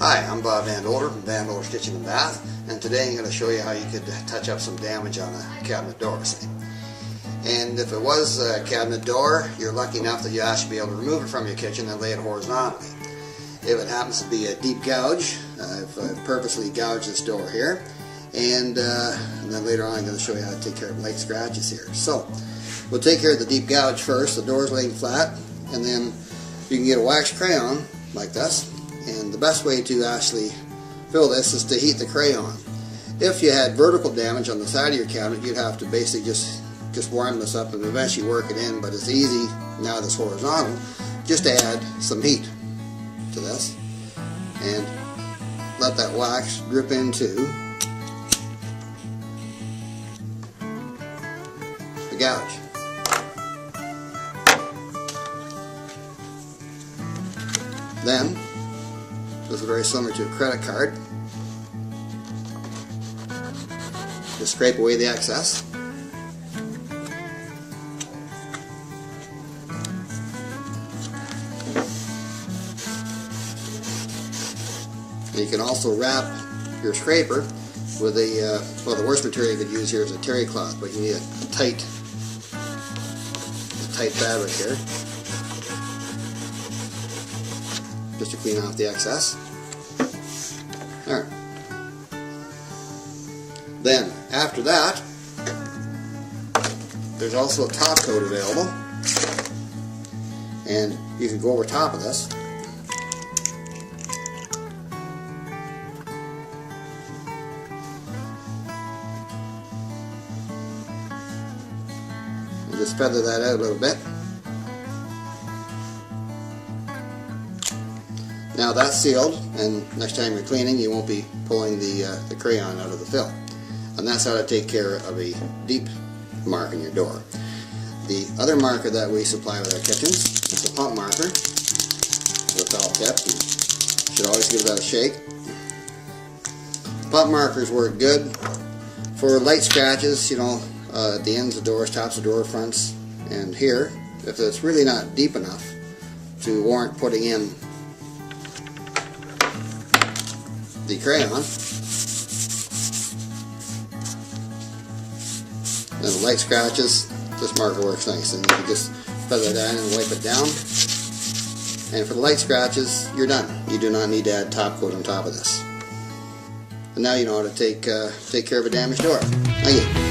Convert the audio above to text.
Hi, I'm Bob Van Older from Van Older's Kitchen and Bath, and today I'm going to show you how you could touch up some damage on a cabinet door. And if it was a cabinet door, you're lucky enough that you actually be able to remove it from your kitchen and lay it horizontally. If it happens to be a deep gouge, I've purposely gouged this door here, and then later on I'm going to show you how to take care of light scratches here. So we'll take care of the deep gouge first. The door's laying flat, and then you can get a wax crayon like this. And the best way to actually fill this is to heat the crayon. If you had vertical damage on the side of your cabinet, you'd have to basically just warm this up and eventually work it in, but it's easy now that it's horizontal just to add some heat to this and let that wax drip into the gouge. Then this is very similar to a credit card. Just scrape away the excess. And you can also wrap your scraper with a, well, the worst material you could use here is a terry cloth, but you need a tight fabric here, just to clean off the excess. Alright. Then, after that, there's also a top coat available, and you can go over top of this. And just feather that out a little bit. Now that's sealed, and next time you're cleaning you won't be pulling the crayon out of the film. And that's how to take care of a deep mark in your door. The other marker that we supply with our kitchens is a pump marker with a felt tip. You should always give that a shake. Pump markers work good for light scratches, you know, at the ends of doors, tops of door fronts, and here, if it's really not deep enough to warrant putting in the crayon, then the light scratches, this marker works nice, and you can just feather that in and wipe it down. And for the light scratches, you're done. You do not need to add top coat on top of this. And now you know how to take care of a damaged door. Thank you.